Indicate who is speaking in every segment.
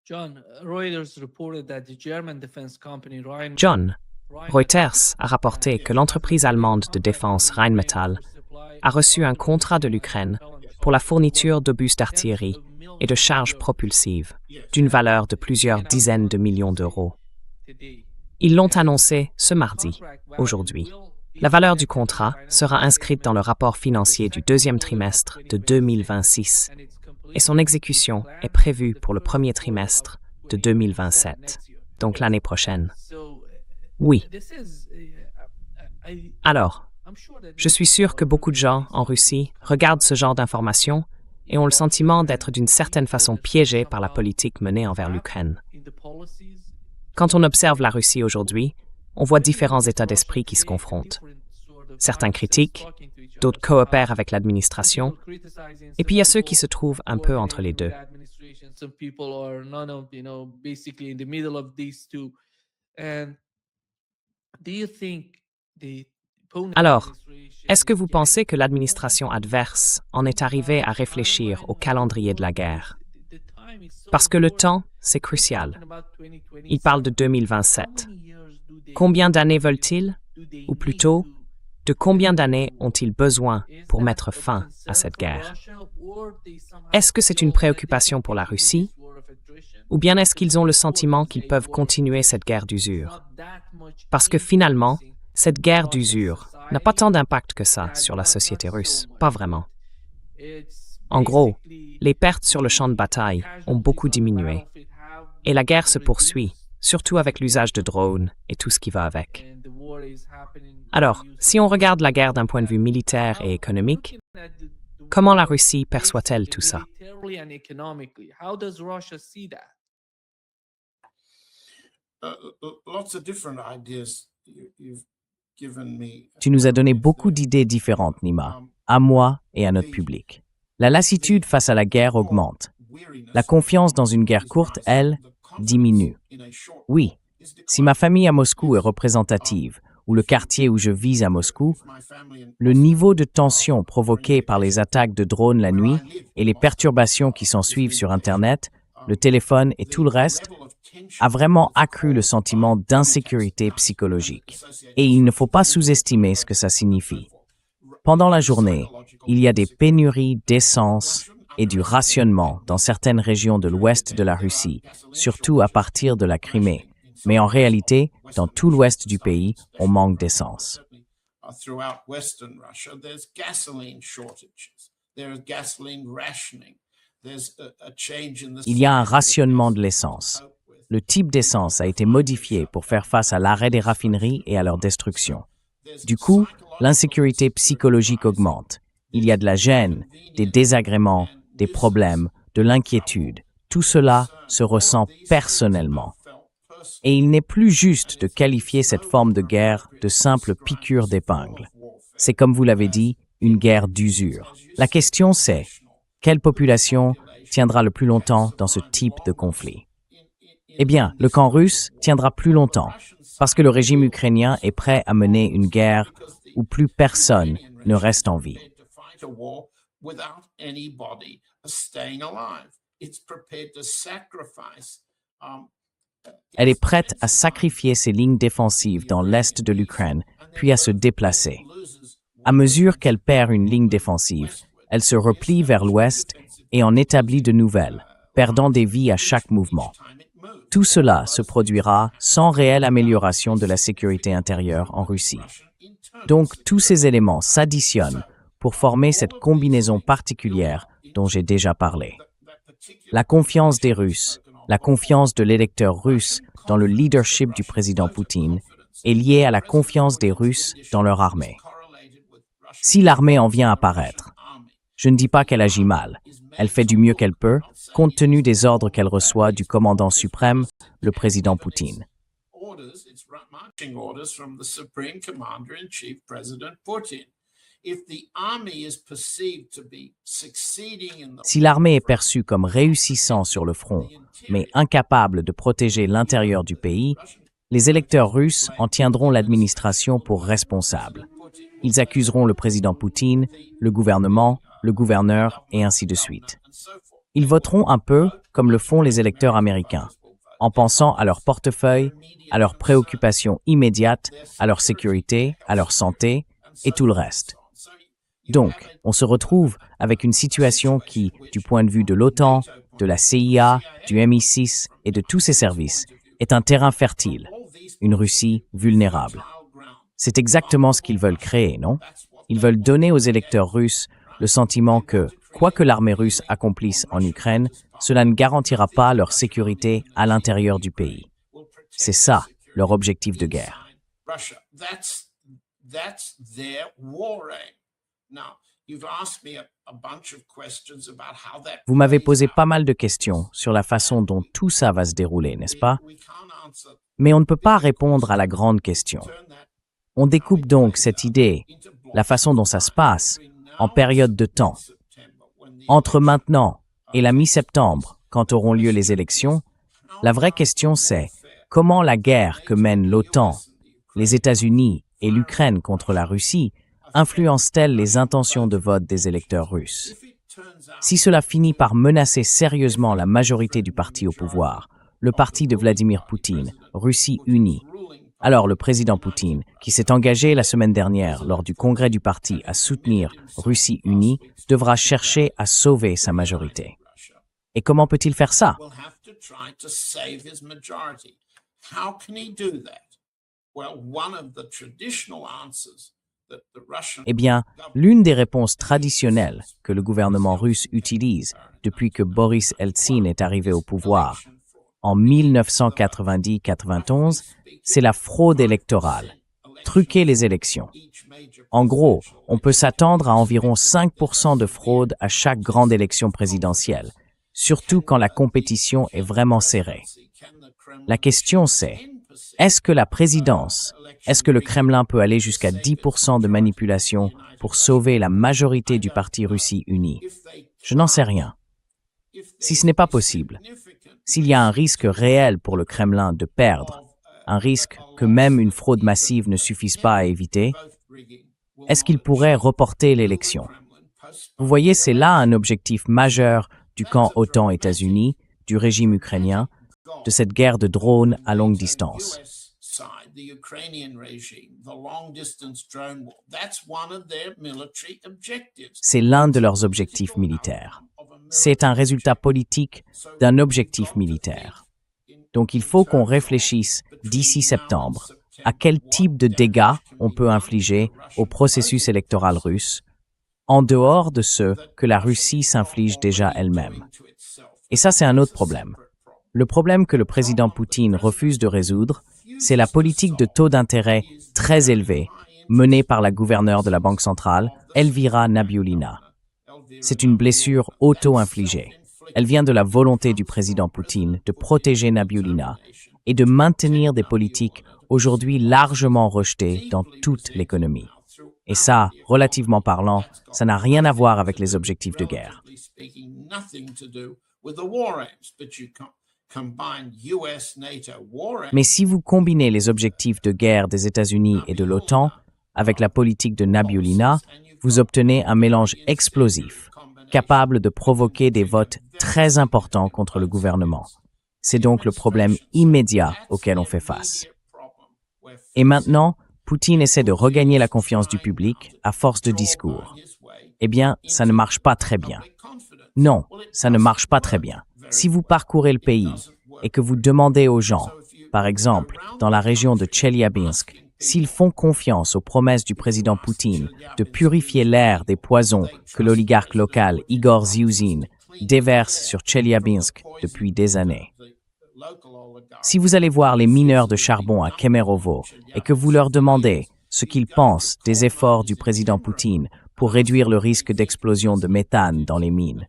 Speaker 1: John, Reuters a rapporté que l'entreprise allemande de défense Rheinmetall a reçu un contrat de l'Ukraine pour la fourniture d'obus d'artillerie et de charges propulsives d'une valeur de plusieurs dizaines de millions d'euros. Ils l'ont annoncé ce mardi, aujourd'hui. La valeur du contrat sera inscrite dans le rapport financier du deuxième trimestre de 2026 et son exécution est prévue pour le premier trimestre de 2027, donc l'année prochaine. Oui. Alors, je suis sûr que beaucoup de gens en Russie regardent ce genre d'informations et ont le sentiment d'être d'une certaine façon piégés par la politique menée envers l'Ukraine. Quand on observe la Russie aujourd'hui, on voit différents états d'esprit qui se confrontent. Certains critiquent, d'autres coopèrent avec l'administration, et puis il y a ceux qui se trouvent un peu entre les deux. Alors, est-ce que vous pensez que l'administration adverse en est arrivée à réfléchir au calendrier de la guerre? Parce que le temps, c'est crucial. Ils parlent de 2027. Combien d'années veulent-ils? Ou plutôt, de combien d'années ont-ils besoin pour mettre fin à cette guerre? Est-ce que c'est une préoccupation pour la Russie? Ou bien est-ce qu'ils ont le sentiment qu'ils peuvent continuer cette guerre d'usure? Parce que finalement, cette guerre d'usure n'a pas tant d'impact que ça sur la société russe, pas vraiment. En gros, les pertes sur le champ de bataille ont beaucoup diminué. Et la guerre se poursuit, surtout avec l'usage de drones et tout ce qui va avec. Alors, si on regarde la guerre d'un point de vue militaire et économique, comment la Russie perçoit-elle tout ça?
Speaker 2: Tu nous as donné beaucoup d'idées différentes, Nima, à moi et à notre public. La lassitude face à la guerre augmente. La confiance dans une guerre courte, elle, diminue. Oui, si ma famille à Moscou est représentative, ou le quartier où je vis à Moscou, le niveau de tension provoqué par les attaques de drones la nuit et les perturbations qui s'ensuivent sur Internet, le téléphone et tout le reste, a vraiment accru le sentiment d'insécurité psychologique. Et il ne faut pas sous-estimer ce que ça signifie. Pendant la journée, il y a des pénuries d'essence et du rationnement dans certaines régions de l'ouest de la Russie, surtout à partir de la Crimée. Mais en réalité, dans tout l'ouest du pays, on manque d'essence. Il y a un rationnement de l'essence. Le type d'essence a été modifié pour faire face à l'arrêt des raffineries et à leur destruction. Du coup, l'insécurité psychologique augmente. Il y a de la gêne, des désagréments, des problèmes, de l'inquiétude. Tout cela se ressent personnellement. Et il n'est plus juste de qualifier cette forme de guerre de simple piqûre d'épingle. C'est comme vous l'avez dit, une guerre d'usure. La question c'est, quelle population tiendra le plus longtemps dans ce type de conflit? Eh bien, le camp russe tiendra plus longtemps, parce que le régime ukrainien est prêt à mener une guerre où plus personne ne reste en vie. Elle est prête à sacrifier ses lignes défensives dans l'est de l'Ukraine, puis à se déplacer. À mesure qu'elle perd une ligne défensive, elle se replie vers l'ouest et en établit de nouvelles, perdant des vies à chaque mouvement. Tout cela se produira sans réelle amélioration de la sécurité intérieure en Russie. Donc, tous ces éléments s'additionnent pour former cette combinaison particulière dont j'ai déjà parlé. La confiance des Russes, la confiance de l'électeur russe dans le leadership du président Poutine est liée à la confiance des Russes dans leur armée. Si l'armée en vient à paraître, je ne dis pas qu'elle agit mal, elle fait du mieux qu'elle peut, compte tenu des ordres qu'elle reçoit du commandant suprême, le président Poutine. Si l'armée est perçue comme réussissant sur le front, mais incapable de protéger l'intérieur du pays, les électeurs russes en tiendront l'administration pour responsable. Ils accuseront le président Poutine, le gouvernement, le gouverneur et ainsi de suite. Ils voteront un peu comme le font les électeurs américains, en pensant à leur portefeuille, à leurs préoccupations immédiates, à leur sécurité, à leur santé et tout le reste. Donc, on se retrouve avec une situation qui, du point de vue de l'OTAN, de la CIA, du MI6 et de tous ses services, est un terrain fertile, une Russie vulnérable. C'est exactement ce qu'ils veulent créer, non? Ils veulent donner aux électeurs russes le sentiment que, quoi que l'armée russe accomplisse en Ukraine, cela ne garantira pas leur sécurité à l'intérieur du pays. C'est ça, leur objectif de guerre. Vous m'avez posé pas mal de questions sur la façon dont tout ça va se dérouler, n'est-ce pas? Mais on ne peut pas répondre à la grande question. On découpe donc cette idée, la façon dont ça se passe, en périodes de temps. Entre maintenant et la mi-septembre, quand auront lieu les élections, la vraie question c'est comment la guerre que mènent l'OTAN, les États-Unis et l'Ukraine contre la Russie influence-t-elle les intentions de vote des électeurs russes? Si cela finit par menacer sérieusement la majorité du parti au pouvoir, le parti de Vladimir Poutine, Russie unie, alors le président Poutine, qui s'est engagé la semaine dernière lors du congrès du parti à soutenir Russie unie, devra chercher à sauver sa majorité. Et comment peut-il faire ça? Eh bien, l'une des réponses traditionnelles que le gouvernement russe utilise depuis que Boris Eltsine est arrivé au pouvoir en 1990-91, c'est la fraude électorale, truquer les élections. En gros, on peut s'attendre à environ 5% de fraude à chaque grande élection présidentielle, surtout quand la compétition est vraiment serrée. La question c'est, est-ce que la présidence, est-ce que le Kremlin peut aller jusqu'à 10% de manipulation pour sauver la majorité du parti Russie unie? Je n'en sais rien. Si ce n'est pas possible, s'il y a un risque réel pour le Kremlin de perdre, un risque que même une fraude massive ne suffise pas à éviter, est-ce qu'il pourrait reporter l'élection? Vous voyez, c'est là un objectif majeur du camp OTAN-États-Unis, du régime ukrainien, de cette guerre de drones à longue distance. C'est l'un de leurs objectifs militaires. C'est un résultat politique d'un objectif militaire. Donc il faut qu'on réfléchisse d'ici septembre à quel type de dégâts on peut infliger au processus électoral russe, en dehors de ceux que la Russie s'inflige déjà elle-même. Et ça, c'est un autre problème. Le problème que le président Poutine refuse de résoudre, c'est la politique de taux d'intérêt très élevé menée par la gouverneure de la Banque centrale, Elvira Nabiullina. C'est une blessure auto-infligée. Elle vient de la volonté du président Poutine de protéger Nabiullina et de maintenir des politiques aujourd'hui largement rejetées dans toute l'économie. Et ça, relativement parlant, ça n'a rien à voir avec les objectifs de guerre. Mais si vous combinez les objectifs de guerre des États-Unis et de l'OTAN avec la politique de Nabiullina, vous obtenez un mélange explosif, capable de provoquer des votes très importants contre le gouvernement. C'est donc le problème immédiat auquel on fait face. Et maintenant, Poutine essaie de regagner la confiance du public à force de discours. Eh bien, ça ne marche pas très bien. Non, ça ne marche pas très bien. Si vous parcourez le pays et que vous demandez aux gens, par exemple, dans la région de Tcheliabinsk, s'ils font confiance aux promesses du président Poutine de purifier l'air des poisons que l'oligarque local Igor Zyuzin déverse sur Tcheliabinsk depuis des années. Si vous allez voir les mineurs de charbon à Kemerovo et que vous leur demandez ce qu'ils pensent des efforts du président Poutine pour réduire le risque d'explosion de méthane dans les mines,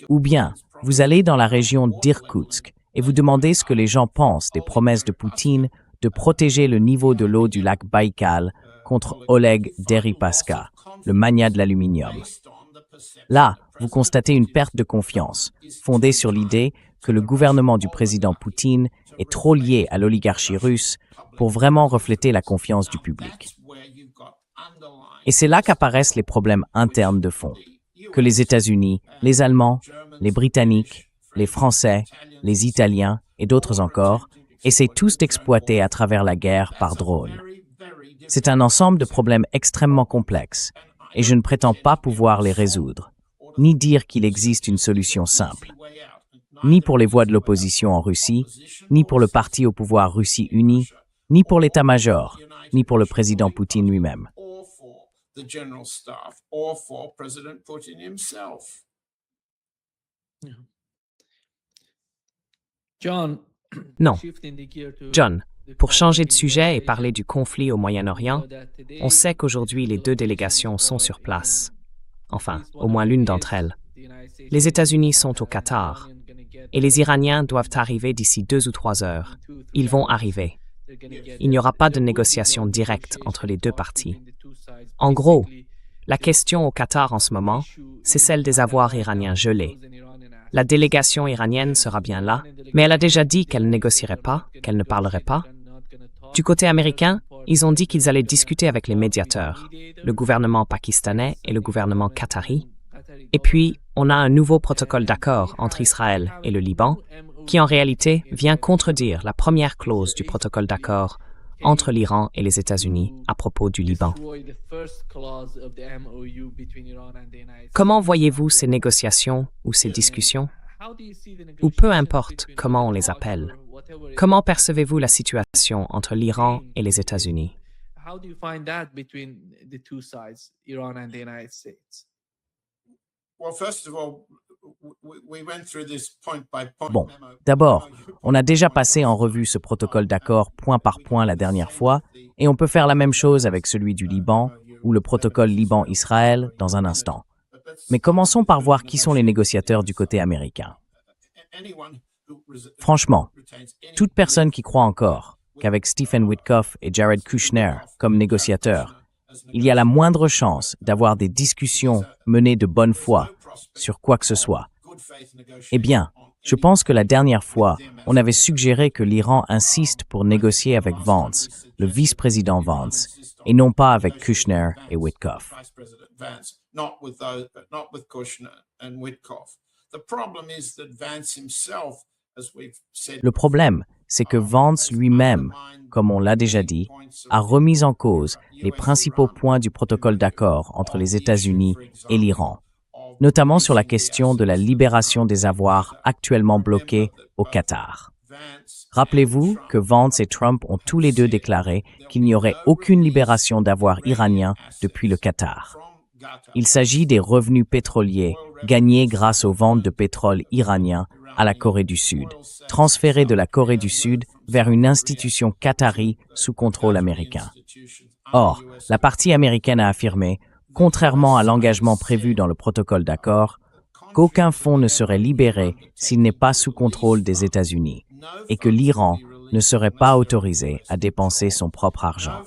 Speaker 2: ou bien vous allez dans la région d'Irkoutsk et vous demandez ce que les gens pensent des promesses de Poutine de protéger le niveau de l'eau du lac Baïkal contre Oleg Deripaska, le magnat de l'aluminium. Là, vous constatez une perte de confiance, fondée sur l'idée que le gouvernement du président Poutine est trop lié à l'oligarchie russe pour vraiment refléter la confiance du public. Et c'est là qu'apparaissent les problèmes internes de fond, que les États-Unis, les Allemands, les Britanniques, les Français, les Italiens et d'autres encore essaient tous d'exploiter à travers la guerre par drone. C'est un ensemble de problèmes extrêmement complexes, et je ne prétends pas pouvoir les résoudre, ni dire qu'il existe une solution simple, ni pour les voix de l'opposition en Russie, ni pour le parti au pouvoir Russie unie, ni pour l'état-major, ni pour le président Poutine lui-même.
Speaker 1: Non. John, pour changer de sujet et parler du conflit au Moyen-Orient, on sait qu'aujourd'hui les deux délégations sont sur place. Enfin, au moins l'une d'entre elles. Les États-Unis sont au Qatar, et les Iraniens doivent arriver d'ici 2 ou 3 heures. Ils vont arriver. Il n'y aura pas de négociation directe entre les deux parties. En gros, la question au Qatar en ce moment, c'est celle des avoirs iraniens gelés. La délégation iranienne sera bien là, mais elle a déjà dit qu'elle ne négocierait pas, qu'elle ne parlerait pas. Du côté américain, ils ont dit qu'ils allaient discuter avec les médiateurs, le gouvernement pakistanais et le gouvernement qatari. Et puis, on a un nouveau protocole d'accord entre Israël et le Liban, qui en réalité vient contredire la première clause du protocole d'accord entre l'Iran et les États-Unis à propos du Liban. Comment voyez-vous ces négociations ou ces discussions? Ou peu importe comment on les appelle. Comment percevez-vous la situation entre l'Iran et les États-Unis?
Speaker 2: Bon, d'abord, on a déjà passé en revue ce protocole d'accord point par point la dernière fois, et on peut faire la même chose avec celui du Liban ou le protocole Liban-Israël dans un instant. Mais commençons par voir qui sont les négociateurs du côté américain. Franchement, toute personne qui croit encore qu'avec Stephen Witkoff et Jared Kushner comme négociateurs, il y a la moindre chance d'avoir des discussions menées de bonne foi sur quoi que ce soit. Eh bien, je pense que la dernière fois, on avait suggéré que l'Iran insiste pour négocier avec Vance, le vice-président Vance, et non pas avec Kushner et Witkoff. Le problème, c'est que Vance lui-même, comme on l'a déjà dit, a remis en cause les principaux points du protocole d'accord entre les États-Unis et l'Iran, notamment sur la question de la libération des avoirs actuellement bloqués au Qatar. Rappelez-vous que Vance et Trump ont tous les deux déclaré qu'il n'y aurait aucune libération d'avoirs iraniens depuis le Qatar. Il s'agit des revenus pétroliers gagnés grâce aux ventes de pétrole iranien à la Corée du Sud, transférés de la Corée du Sud vers une institution qatari sous contrôle américain. Or, la partie américaine a affirmé, contrairement à l'engagement prévu dans le protocole d'accord, qu'aucun fonds ne serait libéré s'il n'est pas sous contrôle des États-Unis et que l'Iran ne serait pas autorisé à dépenser son propre argent.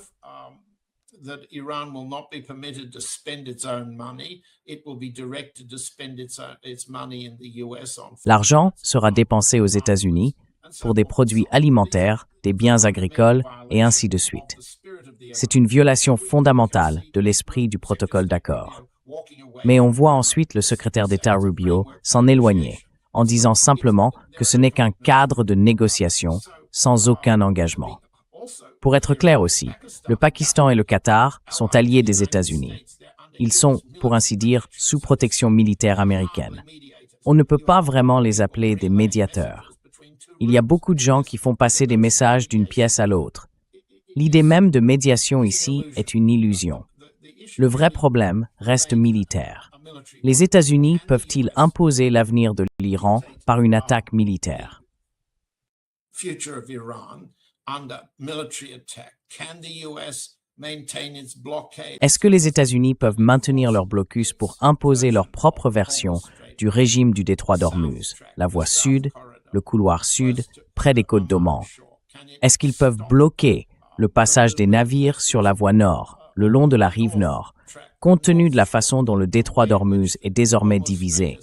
Speaker 2: L'argent sera dépensé aux États-Unis pour des produits alimentaires, des biens agricoles et ainsi de suite. C'est une violation fondamentale de l'esprit du protocole d'accord. Mais on voit ensuite le secrétaire d'État Rubio s'en éloigner, en disant simplement que ce n'est qu'un cadre de négociation sans aucun engagement. Pour être clair aussi, le Pakistan et le Qatar sont alliés des États-Unis. Ils sont, pour ainsi dire, sous protection militaire américaine. On ne peut pas vraiment les appeler des médiateurs. Il y a beaucoup de gens qui font passer des messages d'une pièce à l'autre. L'idée même de médiation ici est une illusion. Le vrai problème reste militaire. Les États-Unis peuvent-ils imposer l'avenir de l'Iran par une attaque militaire? Est-ce que les États-Unis peuvent maintenir leur blocus pour imposer leur propre version du régime du détroit d'Ormuz, la voie sud, le couloir sud, près des côtes d'Oman? Est-ce qu'ils peuvent bloquer le passage des navires sur la voie nord, le long de la rive nord, compte tenu de la façon dont le détroit d'Ormuz est désormais divisé,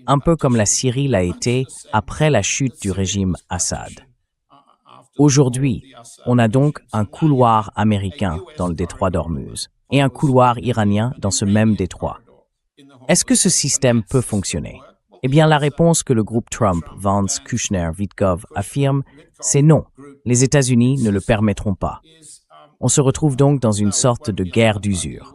Speaker 2: un peu comme la Syrie l'a été après la chute du régime Assad? Aujourd'hui, on a donc un couloir américain dans le détroit d'Ormuz. et un couloir iranien dans ce même détroit. Est-ce que ce système peut fonctionner? Eh bien, la réponse que le groupe Trump, Vance, Kushner, Witkov affirme, c'est non. Les États-Unis ne le permettront pas. On se retrouve donc dans une sorte de guerre d'usure.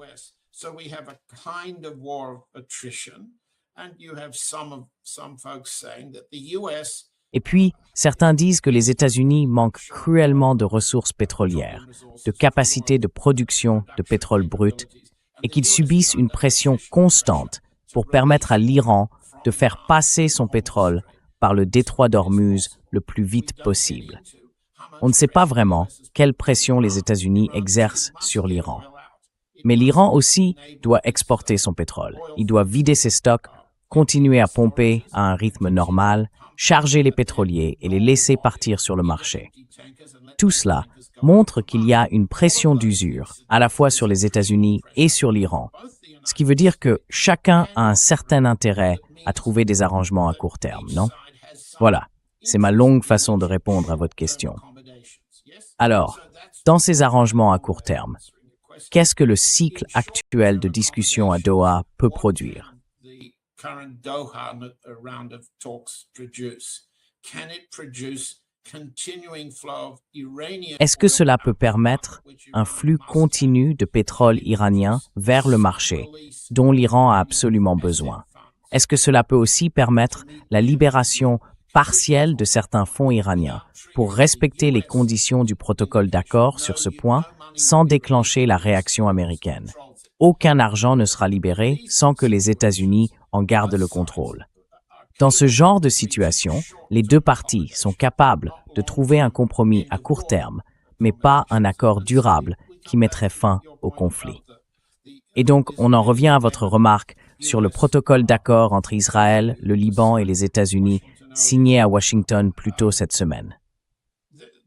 Speaker 2: Et puis, certains disent que les États-Unis manquent cruellement de ressources pétrolières, de capacité de production de pétrole brut, et qu'ils subissent une pression constante pour permettre à l'Iran de faire passer son pétrole par le détroit d'Ormuz le plus vite possible. On ne sait pas vraiment quelle pression les États-Unis exercent sur l'Iran. Mais l'Iran aussi doit exporter son pétrole. Il doit vider ses stocks, continuer à pomper à un rythme normal, charger les pétroliers et les laisser partir sur le marché. Tout cela montre qu'il y a une pression d'usure, à la fois sur les États-Unis et sur l'Iran, ce qui veut dire que chacun a un certain intérêt à trouver des arrangements à court terme, non? Voilà, c'est ma longue façon de répondre à votre question. Alors, dans ces arrangements à court terme, qu'est-ce que le cycle actuel de discussion à Doha peut produire? Est-ce que cela peut permettre un flux continu de pétrole iranien vers le marché, dont l'Iran a absolument besoin? Est-ce que cela peut aussi permettre la libération partielle de certains fonds iraniens pour respecter les conditions du protocole d'accord sur ce point sans déclencher la réaction américaine? Aucun argent ne sera libéré sans que les États-Unis en gardent le contrôle. Dans ce genre de situation, les deux parties sont capables de trouver un compromis à court terme, mais pas un accord durable qui mettrait fin au conflit. Et donc, on en revient à votre remarque sur le protocole d'accord entre Israël, le Liban et les États-Unis signé à Washington plus tôt cette semaine.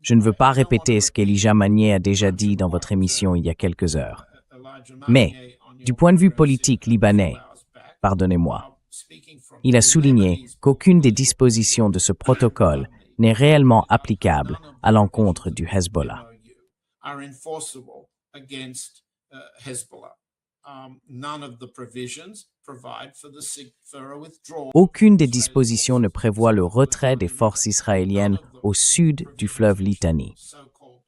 Speaker 2: Je ne veux pas répéter ce qu'Elijah Magnier a déjà dit dans votre émission il y a quelques heures. Mais, du point de vue politique libanais, pardonnez-moi, il a souligné qu'aucune des dispositions de ce protocole n'est réellement applicable à l'encontre du Hezbollah. Aucune des dispositions ne prévoit le retrait des forces israéliennes au sud du fleuve Litani.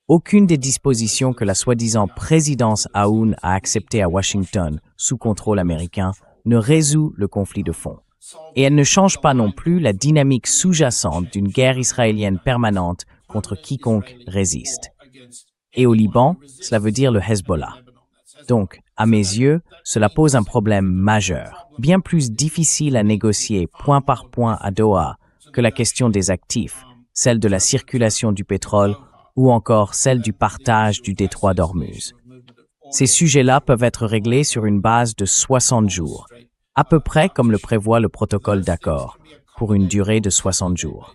Speaker 2: Aucune des dispositions que la soi-disant présidence Aoun a acceptées à Washington, sous contrôle américain, ne résout le conflit de fond. Et elle ne change pas non plus la dynamique sous-jacente d'une guerre israélienne permanente contre quiconque résiste. Et au Liban, cela veut dire le Hezbollah. Donc, à mes yeux, cela pose un problème majeur, bien plus difficile à négocier point par point à Doha que la question des actifs, celle de la circulation du pétrole ou encore celle du partage du détroit d'Ormuz. Ces sujets-là peuvent être réglés sur une base de 60 jours, à peu près comme le prévoit le protocole d'accord, pour une durée de 60 jours.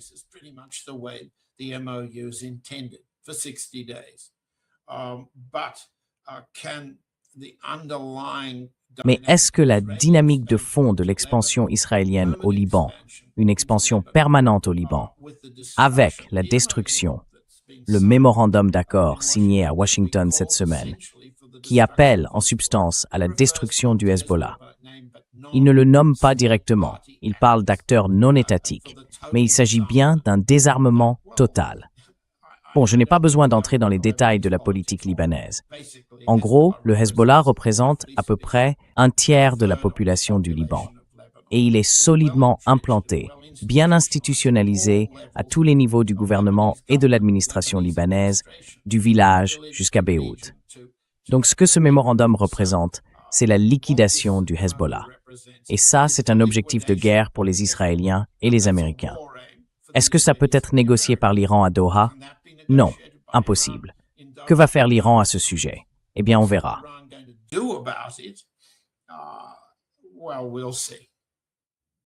Speaker 2: Mais est-ce que la dynamique de fond de l'expansion israélienne au Liban, une expansion permanente au Liban, avec la destruction, le mémorandum d'accord signé à Washington cette semaine, qui appelle en substance à la destruction du Hezbollah. Il ne le nomme pas directement, il parle d'acteurs non étatiques, mais il s'agit bien d'un désarmement total. Bon, je n'ai pas besoin d'entrer dans les détails de la politique libanaise. En gros, le Hezbollah représente à peu près un tiers de la population du Liban. Et il est solidement implanté, bien institutionnalisé à tous les niveaux du gouvernement et de l'administration libanaise, du village jusqu'à Beyrouth. Donc ce que ce mémorandum représente, c'est la liquidation du Hezbollah. Et ça, c'est un objectif de guerre pour les Israéliens et les Américains. Est-ce que ça peut être négocié par l'Iran à Doha? Non, impossible. Que va faire l'Iran à ce sujet? Eh bien, on verra.
Speaker 3: Well, we'll see.